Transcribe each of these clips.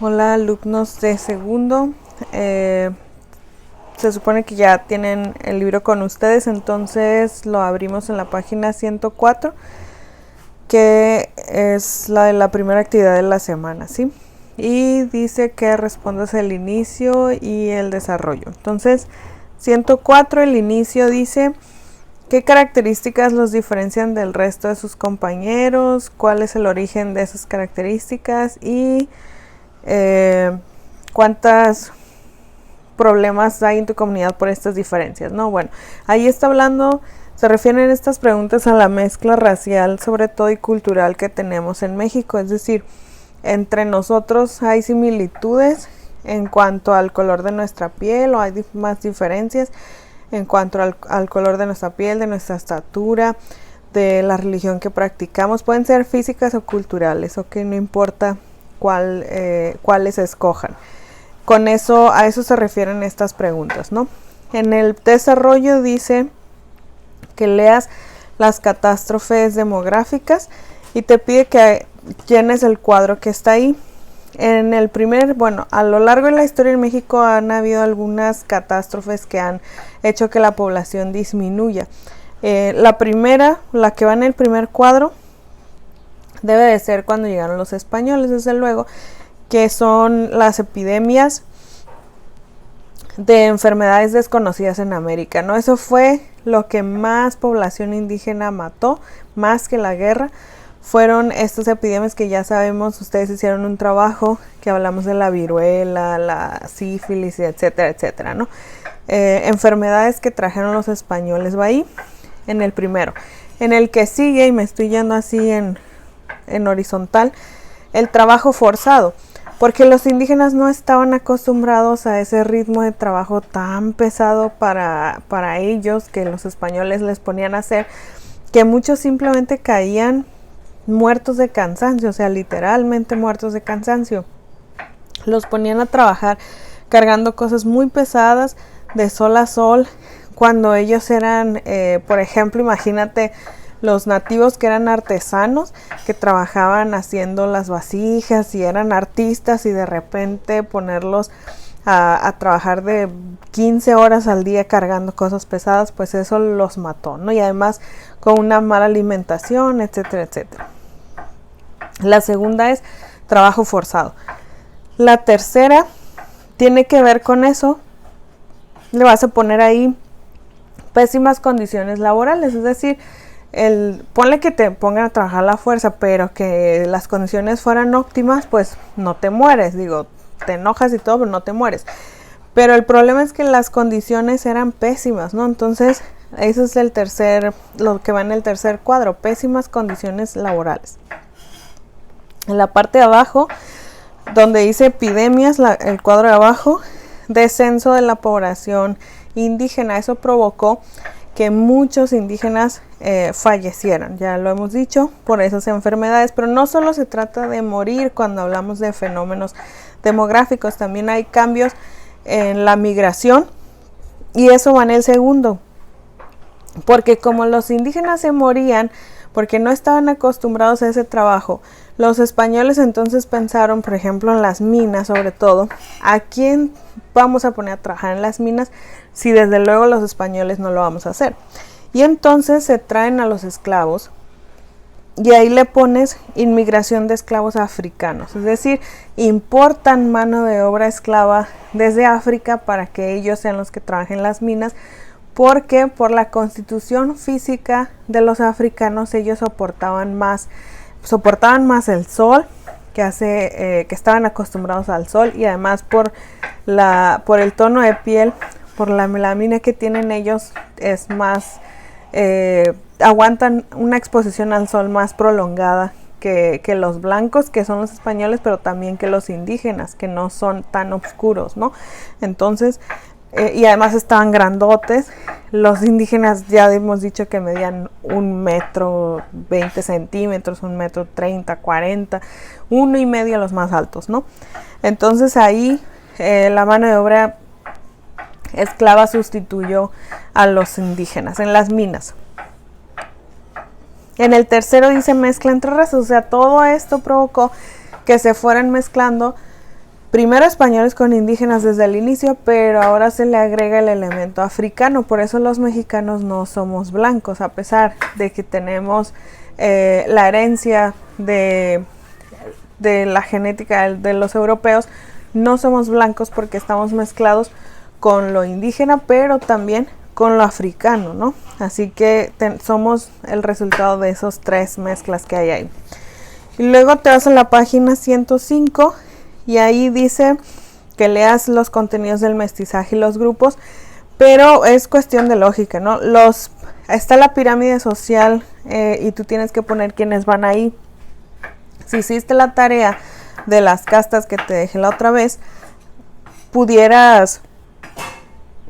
Hola alumnos de segundo, se supone que ya tienen el libro con ustedes, entonces lo abrimos en la página 104, que es la de la primera actividad de la semana, ¿sí? Y dice que respondas el inicio y el desarrollo. Entonces, 104, el inicio dice: ¿qué características los diferencian del resto de sus compañeros? ¿Cuál es el origen de esas características? Y cuántos problemas hay en tu comunidad por estas diferencias, ¿no? Bueno, ahí está hablando, se refieren estas preguntas a la mezcla racial, sobre todo, y cultural que tenemos en México. Es decir, entre nosotros hay similitudes en cuanto al color de nuestra piel, o hay más diferencias en cuanto al color de nuestra piel, de nuestra estatura, de la religión que practicamos. Pueden ser físicas o culturales, o que no importa cuáles escojan. Con eso, a eso se refieren estas preguntas, ¿no? En el desarrollo dice que leas las catástrofes demográficas y te pide que llenes el cuadro que está ahí. En el primer, bueno, a lo largo de la historia en México han habido algunas catástrofes que han hecho que la población disminuya. La primera, la que va en el primer cuadro, debe de ser cuando llegaron los españoles, desde luego, que son las epidemias de enfermedades desconocidas en América, ¿no? Eso fue lo que más población indígena mató, más que la guerra. Fueron estas epidemias que ya sabemos, ustedes hicieron un trabajo que hablamos de la viruela, la sífilis, etcétera, etcétera, ¿no? Enfermedades que trajeron los españoles, va ahí en el primero. En el que sigue, y me estoy yendo así en horizontal, el trabajo forzado, porque los indígenas no estaban acostumbrados a ese ritmo de trabajo tan pesado para ellos, que los españoles les ponían a hacer, que muchos simplemente caían muertos de cansancio, o sea, literalmente muertos de cansancio. Los ponían a trabajar cargando cosas muy pesadas de sol a sol, cuando ellos eran, por ejemplo, imagínate los nativos que eran artesanos, que trabajaban haciendo las vasijas y eran artistas, y de repente ponerlos a trabajar de 15 horas al día cargando cosas pesadas, pues eso los mató, ¿no? Y además con una mala alimentación, etcétera, etcétera. La segunda es trabajo forzado. La tercera tiene que ver con eso. Le vas a poner ahí pésimas condiciones laborales, es decir, ponle que te pongan a trabajar a la fuerza, pero que las condiciones fueran óptimas, pues no te mueres. Digo, te enojas y todo, pero no te mueres. Pero el problema es que las condiciones eran pésimas, ¿no? Entonces, eso es lo que va en el tercer cuadro, pésimas condiciones laborales. En la parte de abajo, donde dice epidemias, el cuadro de abajo, descenso de la población indígena. Eso provocó que muchos indígenas fallecieran, ya lo hemos dicho, por esas enfermedades. Pero no solo se trata de morir cuando hablamos de fenómenos demográficos, también hay cambios en la migración, y eso va en el segundo, porque como los indígenas se morían porque no estaban acostumbrados a ese trabajo, los españoles entonces pensaron, por ejemplo, en las minas, sobre todo, ¿a quién vamos a poner a trabajar en las minas si desde luego los españoles no lo vamos a hacer? Y entonces se traen a los esclavos, y ahí le pones inmigración de esclavos africanos, es decir, importan mano de obra esclava desde África para que ellos sean los que trabajen las minas, porque por la constitución física de los africanos ellos soportaban más el sol, que estaban acostumbrados al sol, y además por el tono de piel, por la melamina que tienen ellos, es más, aguantan una exposición al sol más prolongada que los blancos, que son los españoles, pero también que los indígenas, que no son tan oscuros, ¿no? Entonces, y además estaban grandotes. Los indígenas ya hemos dicho que medían 1,20 centímetros, 1,30 m, 40, 1,5 los más altos, ¿no? Entonces ahí la mano de obra esclava sustituyó a los indígenas en las minas. En el tercero dice mezcla entre razas, o sea, todo esto provocó que se fueran mezclando primero españoles con indígenas desde el inicio, pero ahora se le agrega el elemento africano. Por eso los mexicanos no somos blancos, a pesar de que tenemos la herencia de la genética de los europeos. No somos blancos porque estamos mezclados con lo indígena, pero también con lo africano, ¿no? Así que somos el resultado de esos tres mezclas que hay ahí. Y luego te vas a la página 105 y ahí dice que leas los contenidos del mestizaje y los grupos, pero es cuestión de lógica, ¿no? Está la pirámide social y tú tienes que poner quiénes van ahí. Si hiciste la tarea de las castas que te dejé la otra vez, pudieras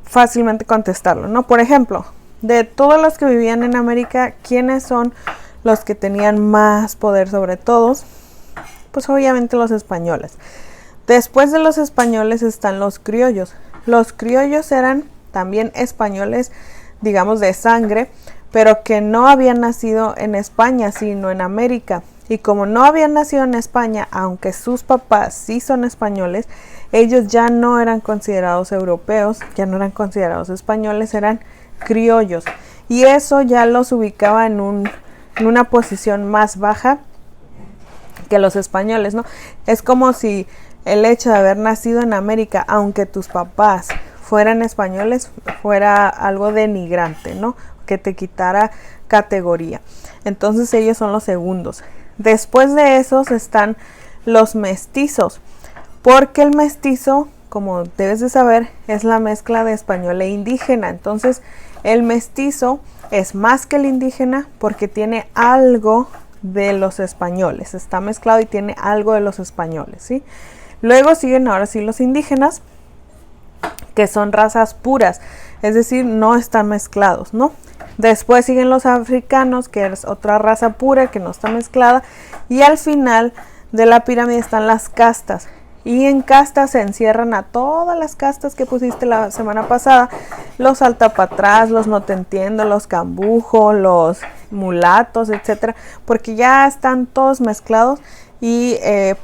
fácilmente contestarlo, ¿no? Por ejemplo, de todos los que vivían en América, ¿quiénes son los que tenían más poder sobre todos? Pues obviamente los españoles. Después de los españoles están los criollos. Los criollos eran también españoles, digamos de sangre, pero que no habían nacido en España, sino en América. Y como no habían nacido en España, aunque sus papás sí son españoles, ellos ya no eran considerados europeos, ya no eran considerados españoles, eran criollos. Y eso ya los ubicaba en una posición más baja que los españoles, ¿no? Es como si el hecho de haber nacido en América, aunque tus papás fueran españoles, fuera algo denigrante, ¿no? Que te quitara categoría. Entonces ellos son los segundos. Después de esos están los mestizos, porque el mestizo, como debes de saber, es la mezcla de español e indígena. Entonces el mestizo es más que el indígena porque tiene algo de los españoles, está mezclado y tiene algo de los españoles, ¿sí? Luego siguen ahora sí los indígenas, que son razas puras, es decir, no están mezclados, ¿no? Después siguen los africanos, que es otra raza pura que no está mezclada. Y al final de la pirámide están las castas. Y en castas se encierran a todas las castas que pusiste la semana pasada. Los altapatrás, los no te entiendo, los cambujo, los mulatos, etcétera. Porque ya están todos mezclados y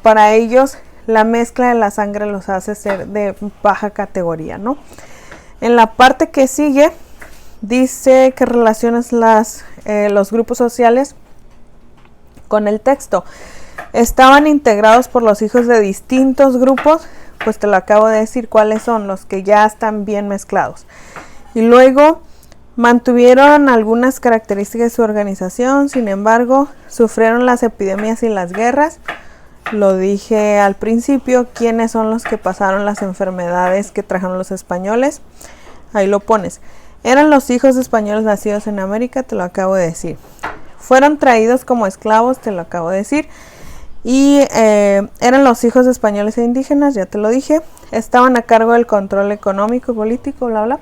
para ellos la mezcla de la sangre los hace ser de baja categoría, ¿no? En la parte que sigue dice que relacionas los grupos sociales con el texto. Estaban integrados por los hijos de distintos grupos, pues te lo acabo de decir cuáles son los que ya están bien mezclados. Y luego mantuvieron algunas características de su organización, sin embargo, sufrieron las epidemias y las guerras. Lo dije al principio, quiénes son los que pasaron las enfermedades que trajeron los españoles. Ahí lo pones. Eran los hijos de españoles nacidos en América, te lo acabo de decir. Fueron traídos como esclavos, te lo acabo de decir. Y eran los hijos de españoles e indígenas, ya te lo dije. Estaban a cargo del control económico y político, bla, bla.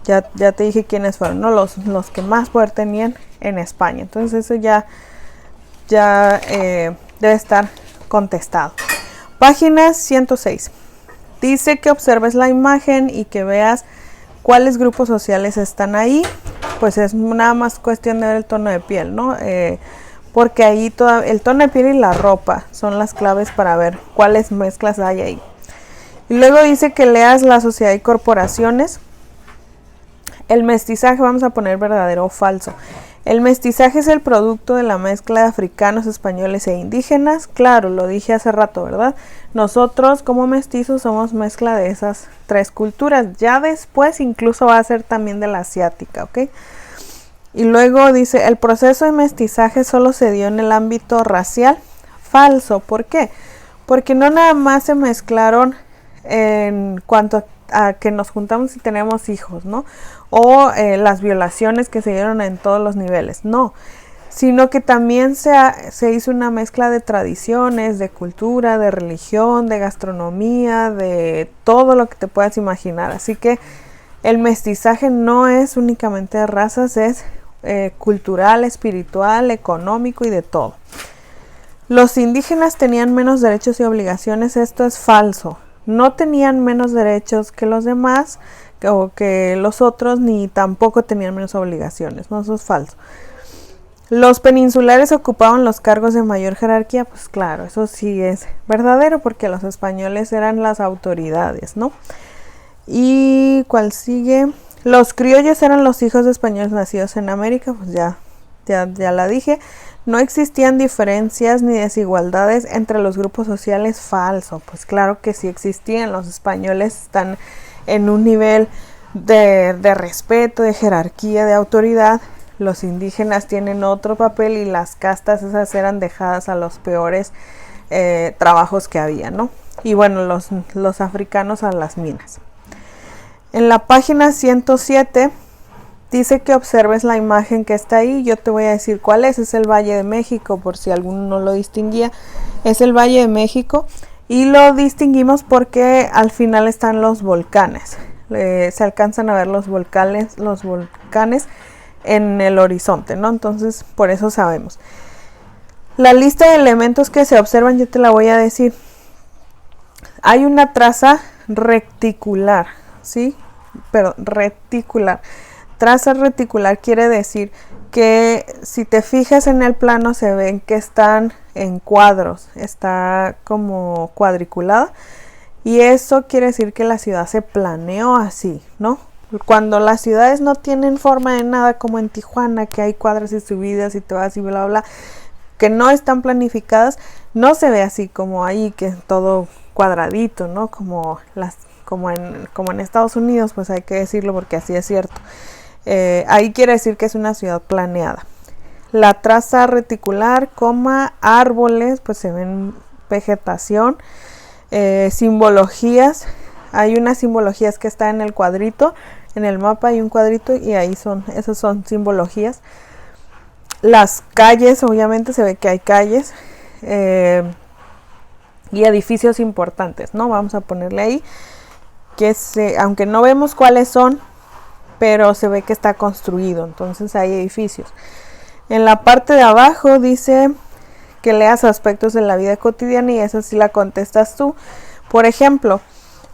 Ya te dije quiénes fueron, ¿no? Los que más poder tenían en España. Entonces eso ya debe estar contestado. Página 106. Dice que observes la imagen y que veas cuáles grupos sociales están ahí. Pues es nada más cuestión de ver el tono de piel, ¿no? Porque ahí el tono de piel y la ropa son las claves para ver cuáles mezclas hay ahí. Y luego dice que leas la sociedad y corporaciones. El mestizaje, vamos a poner verdadero o falso. El mestizaje es el producto de la mezcla de africanos, españoles e indígenas. Claro, lo dije hace rato, ¿verdad? Nosotros como mestizos somos mezcla de esas tres culturas. Ya después incluso va a ser también de la asiática, ¿ok? Y luego dice, el proceso de mestizaje solo se dio en el ámbito racial. Falso, ¿por qué? Porque no nada más se mezclaron en cuanto a que nos juntamos y tenemos hijos, ¿no? O las violaciones que se dieron en todos los niveles, no, sino que también se hizo una mezcla de tradiciones, de cultura, de religión, de gastronomía, de todo lo que te puedas imaginar. Así que el mestizaje no es únicamente de razas, es cultural, espiritual, económico y de todo. Los indígenas tenían menos derechos y obligaciones. Esto es falso. No tenían menos derechos que los demás o que los otros, ni tampoco tenían menos obligaciones, ¿no? Eso es falso. Los peninsulares ocupaban los cargos de mayor jerarquía, pues claro, eso sí es verdadero porque los españoles eran las autoridades, ¿no? ¿Y cuál sigue? Los criollos eran los hijos de españoles nacidos en América, pues ya la dije. No existían diferencias ni desigualdades entre los grupos sociales, falso. Pues claro que sí existían. Los españoles están en un nivel de respeto, de jerarquía, de autoridad. Los indígenas tienen otro papel y las castas esas eran dejadas a los peores trabajos que había, ¿no? Y bueno, los africanos a las minas. En la página 107 dice que observes la imagen que está ahí. Yo te voy a decir cuál es el Valle de México, por si alguno no lo distinguía. Es el Valle de México y lo distinguimos porque al final están los volcanes. Se alcanzan a ver los volcanes en el horizonte, ¿no? Entonces, por eso sabemos. La lista de elementos que se observan, yo te la voy a decir. Hay una traza reticular, ¿sí? Pero reticular. Traza reticular quiere decir que si te fijas en el plano se ven que están en cuadros, está como cuadriculada y eso quiere decir que la ciudad se planeó así, ¿no? Cuando las ciudades no tienen forma de nada, como en Tijuana, que hay cuadras y subidas y te vas y bla bla, que no están planificadas, no se ve así como ahí, que es todo cuadradito, ¿no? Como en Estados Unidos, pues hay que decirlo porque así es cierto. Ahí quiere decir que es una ciudad planeada. La traza reticular, árboles, pues se ven vegetación, simbologías. Hay unas simbologías que están en el cuadrito, en el mapa hay un cuadrito y ahí esas son simbologías. Las calles, obviamente se ve que hay calles y edificios importantes, ¿no? Vamos a ponerle ahí aunque no vemos cuáles son, pero se ve que está construido, entonces hay edificios. En la parte de abajo dice que leas aspectos de la vida cotidiana y esa sí la contestas tú. Por ejemplo,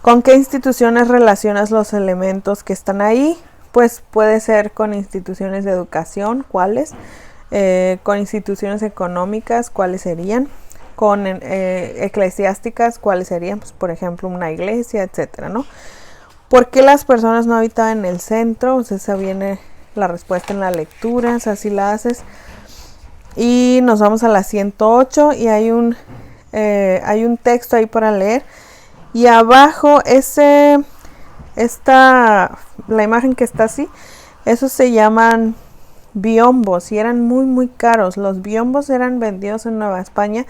¿con qué instituciones relacionas los elementos que están ahí? Pues puede ser con instituciones de educación, ¿cuáles? Con instituciones económicas, ¿cuáles serían? Con eclesiásticas, ¿cuáles serían? Pues por ejemplo una iglesia, etcétera, ¿no? ¿Por qué las personas no habitaban en el centro? Pues esa viene la respuesta en la lectura, así la haces. Y nos vamos a la 108 y hay un texto ahí para leer. Y abajo la imagen que está así, esos se llaman biombos y eran muy muy caros. Los biombos eran vendidos en Nueva España,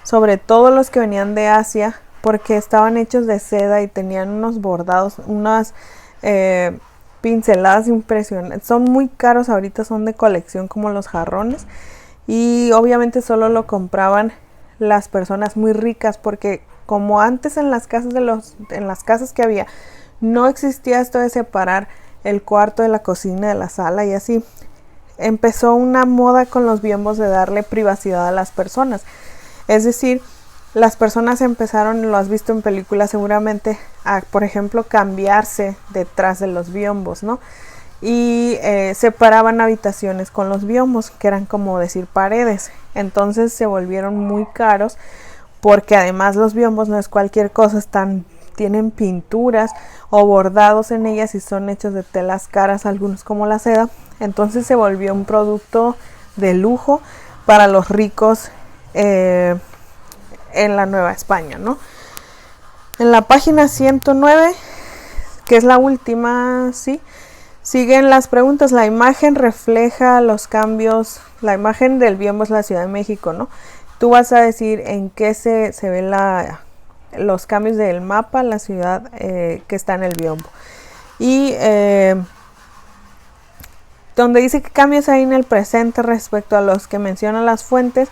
sobre todo los que venían de Asia, porque estaban hechos de seda y tenían unos bordados, unas pinceladas impresionantes. Son muy caros ahorita, son de colección como los jarrones y obviamente solo lo compraban las personas muy ricas porque como antes en las casas que había no existía esto de separar el cuarto de la cocina de la sala y así empezó una moda con los biombos de darle privacidad a las personas. Es decir, las personas empezaron, lo has visto en películas seguramente, a, por ejemplo, cambiarse detrás de los biombos, ¿no? Y separaban habitaciones con los biombos, que eran como decir paredes. Entonces se volvieron muy caros, porque además los biombos no es cualquier cosa, tienen pinturas o bordados en ellas y son hechos de telas caras, algunos como la seda. Entonces se volvió un producto de lujo para los ricos en la Nueva España, ¿no? En la página 109, que es la última, sí, siguen las preguntas. La imagen refleja los cambios, la imagen del biombo es la Ciudad de México, ¿no? Tú vas a decir en qué se ven los cambios del mapa, la ciudad que está en el biombo. Y donde dice que cambios hay en el presente respecto a los que mencionan las fuentes,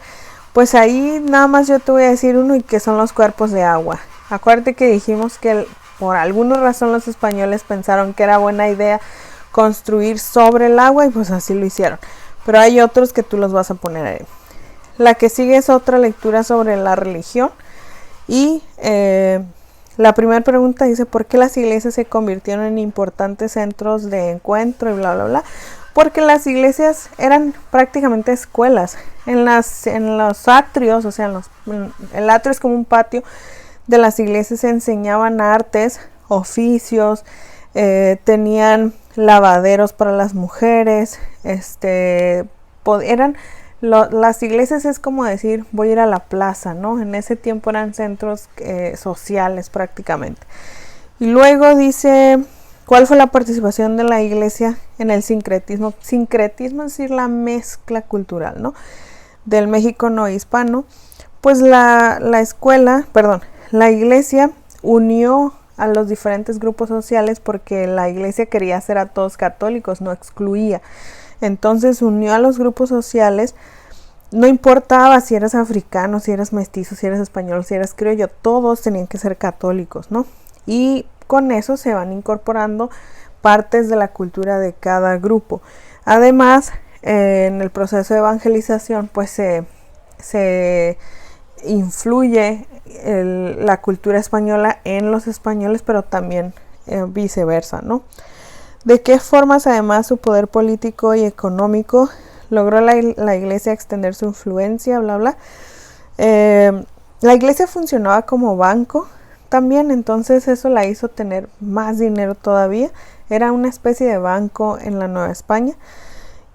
pues ahí nada más yo te voy a decir uno y que son los cuerpos de agua. Acuérdate que dijimos que por alguna razón los españoles pensaron que era buena idea construir sobre el agua y pues así lo hicieron. Pero hay otros que tú los vas a poner ahí. La que sigue es otra lectura sobre la religión y la primera pregunta dice ¿por qué las iglesias se convirtieron en importantes centros de encuentro y bla bla bla? porque las iglesias eran prácticamente escuelas. En los atrios, o sea, el atrio es como un patio de las iglesias, se enseñaban artes, oficios, tenían lavaderos para las mujeres, las iglesias es como decir, voy a ir a la plaza, ¿no? En ese tiempo eran centros sociales prácticamente. Y luego dice, ¿cuál fue la participación de la iglesia en el sincretismo? Sincretismo es decir, la mezcla cultural, ¿no? Del México no hispano. Pues la iglesia unió a los diferentes grupos sociales porque la iglesia quería hacer a todos católicos, no excluía. Entonces unió a los grupos sociales, no importaba si eras africano, si eras mestizo, si eras español, si eras criollo, todos tenían que ser católicos, ¿no? Y con eso se van incorporando partes de la cultura de cada grupo. Además, en el proceso de evangelización, pues se influye la cultura española en los españoles, pero también viceversa, ¿no? ¿De qué formas además su poder político y económico logró la iglesia extender su influencia, bla, bla? La iglesia funcionaba como banco también, entonces eso la hizo tener más dinero todavía. Era una especie de banco en la Nueva España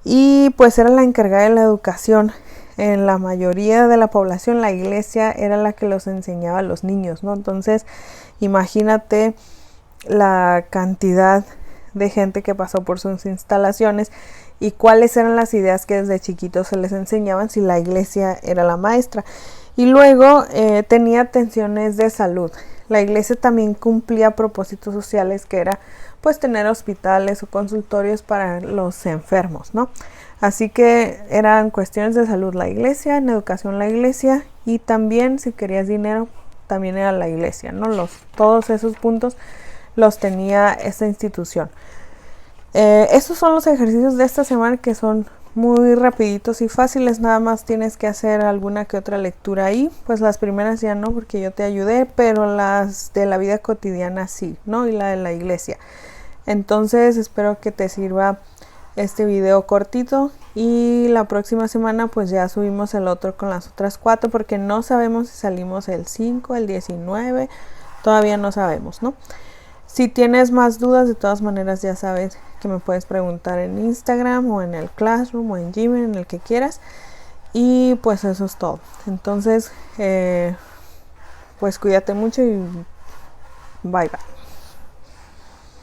y pues era la encargada de la educación. En la mayoría de la población la iglesia era la que los enseñaba a los niños, ¿no? Entonces imagínate la cantidad de gente que pasó por sus instalaciones y cuáles eran las ideas que desde chiquitos se les enseñaban si la iglesia era la maestra. Y luego tenía atenciones de salud. La iglesia también cumplía propósitos sociales, que era pues tener hospitales o consultorios para los enfermos, ¿no? Así que eran cuestiones de salud la iglesia, en educación la iglesia, y también si querías dinero también era la iglesia, ¿no? Todos esos puntos los tenía esta institución. Estos son los ejercicios de esta semana, que son muy rapiditos y fáciles. Nada más tienes que hacer alguna que otra lectura ahí. Pues las primeras ya no, porque yo te ayudé, pero las de la vida cotidiana sí, ¿no? Y la de la iglesia. Entonces espero que te sirva este video cortito, y la próxima semana pues ya subimos el otro con las otras 4, porque no sabemos si salimos el 5, el 19, todavía no sabemos, ¿no? Si tienes más dudas, de todas maneras ya sabes que me puedes preguntar en Instagram o en el Classroom o en Gmail, en el que quieras. Y pues eso es todo. Entonces pues cuídate mucho y bye bye.